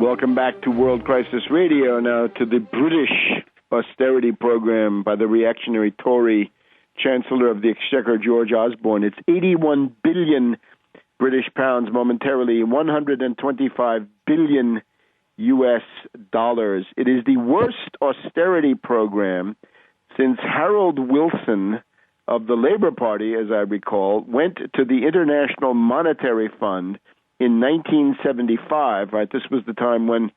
Welcome back to World Crisis Radio. Now to the British austerity program by the reactionary Tory Chancellor of the Exchequer, George Osborne. It's 81 billion British pounds momentarily, 125 billion US dollars. It is the worst austerity program since Harold Wilson of the Labour Party, as I recall, went to the International Monetary Fund in 1975, right? This was the time when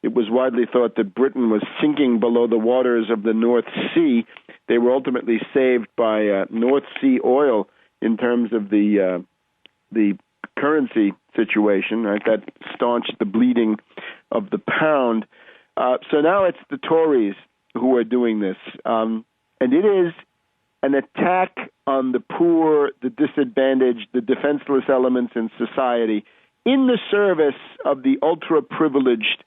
it was widely thought that Britain was sinking below the waters of the North Sea. They were ultimately saved by North Sea oil in terms of the currency situation, right? That staunched the bleeding of the pound. So now it's the Tories who are doing this. And it is an attack on the poor, the disadvantaged, the defenseless elements in society in the service of the ultra-privileged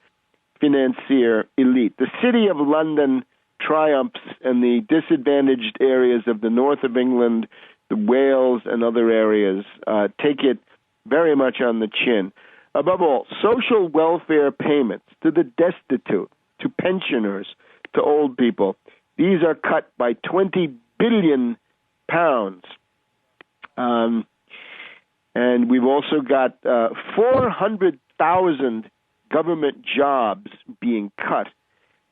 financier elite. The City of London triumphs, and the disadvantaged areas of the north of England, the Wales and other areas, take it very much on the chin. Above all, social welfare payments to the destitute, to pensioners, to old people, these are cut by 20 billion pounds. And we've also got 400,000 government jobs being cut.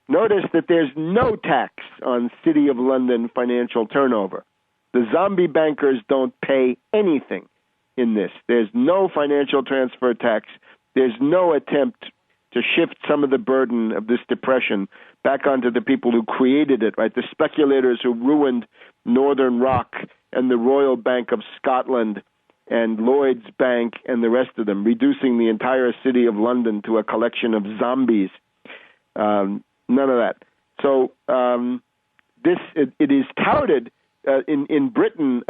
Notice that there's no tax on City of London financial turnover. The zombie bankers don't pay anything in this. There's no financial transfer tax. There's no attempt to shift some of the burden of this depression back onto the people who created it, right? The speculators who ruined Northern Rock and the Royal Bank of Scotland and Lloyd's Bank and the rest of them, reducing the entire City of London to a collection of zombies. None of that. So it is touted in Britain.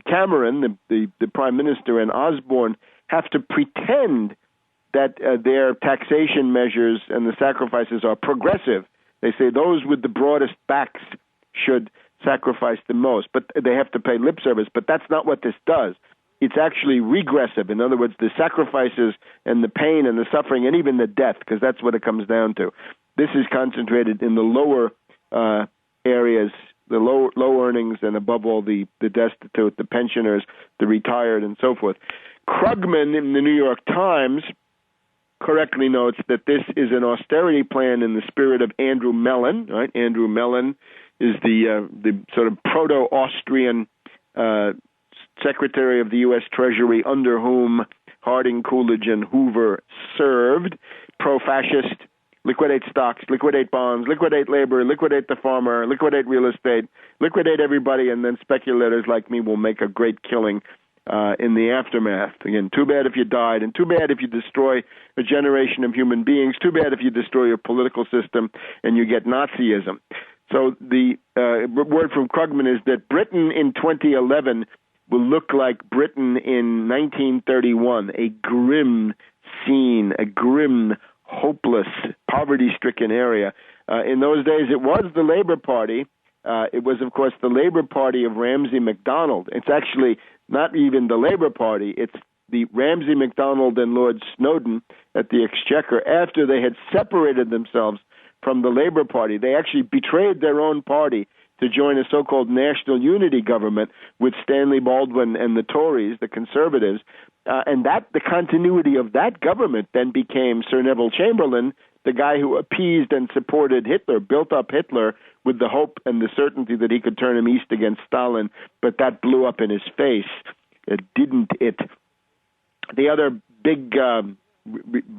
Cameron, the Prime Minister, and Osborne have to pretend that their taxation measures and the sacrifices are progressive. They say those with the broadest backs should sacrifice the most, but they have to pay lip service. But that's not what this does. It's actually regressive. In other words, the sacrifices and the pain and the suffering and even the death, because that's what it comes down to. This is concentrated in the lower areas, the low earnings, and above all the destitute, the pensioners, the retired, and so forth. Krugman in the New York Times correctly notes that this is an austerity plan in the spirit of Andrew Mellon. Right? Andrew Mellon is the sort of proto-Austrian Secretary of the U.S. Treasury under whom Harding, Coolidge, and Hoover served. Pro-fascist, liquidate stocks, liquidate bonds, liquidate labor, liquidate the farmer, liquidate real estate, liquidate everybody, and then speculators like me will make a great killing in the aftermath. Again, too bad if you died, and too bad if you destroy a generation of human beings, too bad if you destroy your political system and you get Nazism. So the word from Krugman is that Britain in 2011 will look like Britain in 1931, a grim scene, a grim, hopeless, poverty-stricken area. In those days, it was the Labour Party. It was, of course, the Labour Party of Ramsay MacDonald. It's actually not even the Labour Party. It's the Ramsay MacDonald and Lord Snowdon at the Exchequer after they had separated themselves from the Labour Party. They actually betrayed their own party to join a so-called national unity government with Stanley Baldwin and the Tories, the Conservatives, and that the continuity of that government then became Sir Neville Chamberlain, the guy who appeased and supported Hitler, built up Hitler with the hope and the certainty that he could turn him east against Stalin, but that blew up in his face. It didn't it? The other big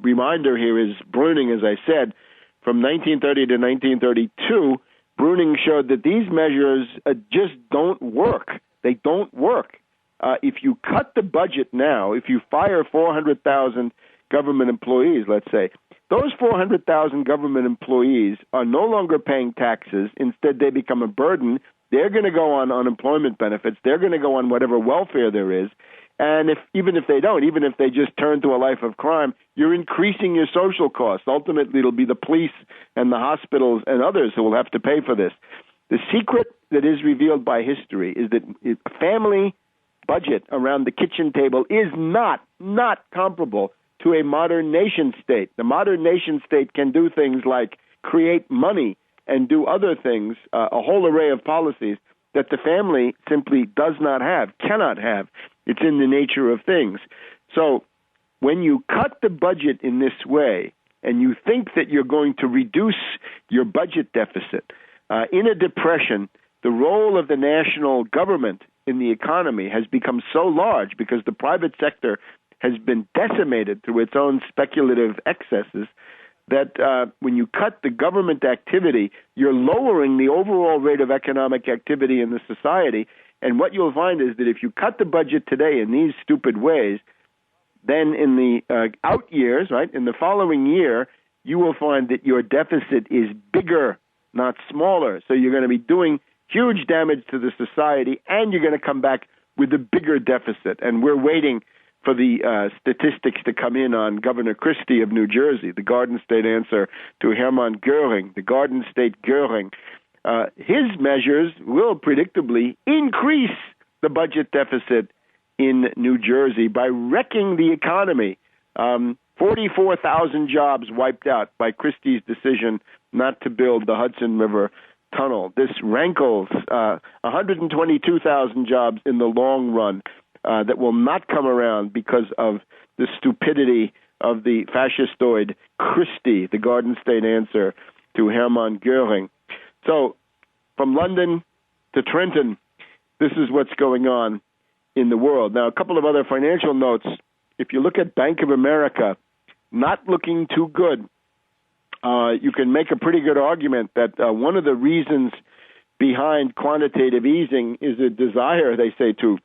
reminder here is Bruning, as I said, from 1930 to 1932, Bruning showed that these measures just don't work. They don't work. If you cut the budget now, if you fire 400,000 government employees, let's say, those 400,000 government employees are no longer paying taxes. Instead, they become a burden. They're going to go on unemployment benefits. They're going to go on whatever welfare there is. And even if they don't, even if they just turn to a life of crime, you're increasing your social costs. Ultimately, it'll be the police and the hospitals and others who will have to pay for this. The secret that is revealed by history is that a family budget around the kitchen table is not comparable to a modern nation state. The modern nation state can do things like create money and do other things, a whole array of policies that the family simply does not have, cannot have. It's in the nature of things. So when you cut the budget in this way and you think that you're going to reduce your budget deficit, in a depression, the role of the national government in the economy has become so large because the private sector has been decimated through its own speculative excesses that when you cut the government activity, you're lowering the overall rate of economic activity in the society. And what you'll find is that if you cut the budget today in these stupid ways, then in the out years, right, in the following year, you will find that your deficit is bigger, not smaller. So you're going to be doing huge damage to the society, and you're going to come back with a bigger deficit. And we're waiting for the statistics to come in on Governor Christie of New Jersey, the Garden State answer to Hermann Goering, the Garden State Goering. His measures will predictably increase the budget deficit in New Jersey by wrecking the economy. 44,000 jobs wiped out by Christie's decision not to build the Hudson River Tunnel. This rankles 122,000 jobs in the long run that will not come around because of the stupidity of the fascistoid Christie, the Garden State answer to Hermann Goering. So from London to Trenton, this is what's going on in the world. Now, a couple of other financial notes. If you look at Bank of America, not looking too good. You can make a pretty good argument that one of the reasons behind quantitative easing is a desire, they say, to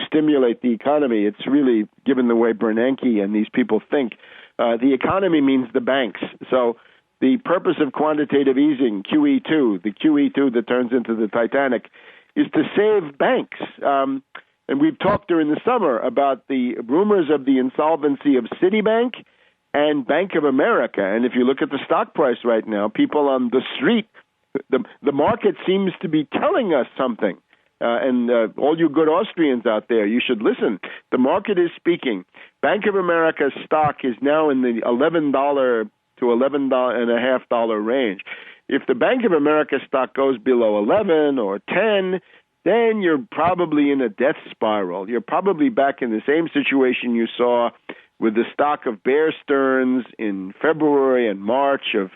stimulate the economy. It's really, given the way Bernanke and these people think, the economy means the banks. So the purpose of quantitative easing, QE2, the QE2 that turns into the Titanic, is to save banks. And we've talked during the summer about the rumors of the insolvency of Citibank and Bank of America. And if you look at the stock price right now, people on the street, the market seems to be telling us something. And all you good Austrians out there, you should listen. The market is speaking. Bank of America's stock is now in the $11 to $11.50 range. If the Bank of America stock goes below 11 or 10, then you're probably in a death spiral. You're probably back in the same situation you saw with the stock of Bear Stearns in February and March of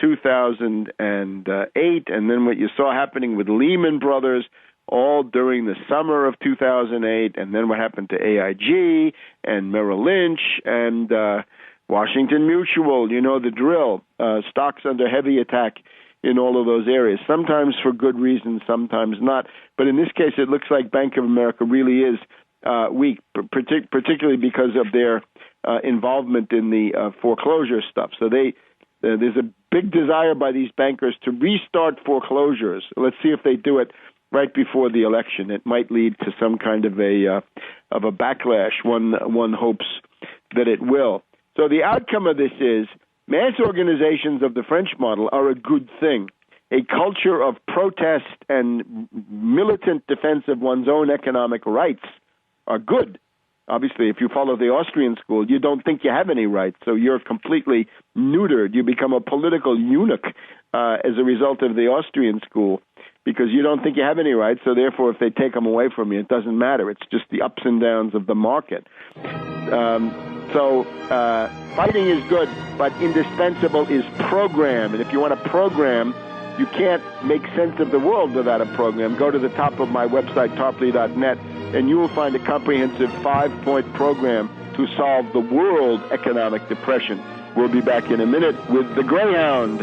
2008, and then what you saw happening with Lehman Brothers all during the summer of 2008, and then what happened to AIG and Merrill Lynch and Washington Mutual. You know the drill. Stocks under heavy attack in all of those areas, sometimes for good reasons, sometimes not. But in this case, it looks like Bank of America really is weak, particularly because of their involvement in the foreclosure stuff. So there's a big desire by these bankers to restart foreclosures. Let's see if they do it right before the election. It might lead to some kind of a backlash. One hopes that it will. So the outcome of this is mass organizations of the French model are a good thing. A culture of protest and militant defense of one's own economic rights are good. Obviously, if you follow the Austrian school, you don't think you have any rights, so you're completely neutered. You become a political eunuch as a result of the Austrian school because you don't think you have any rights, so therefore if they take them away from you, it doesn't matter. It's just the ups and downs of the market. So fighting is good, but indispensable is program. And if you want a program, you can't make sense of the world without a program. Go to the top of my website, tarpley.net, and you will find a comprehensive 5-point program to solve the world economic depression. We'll be back in a minute with the Greyhound.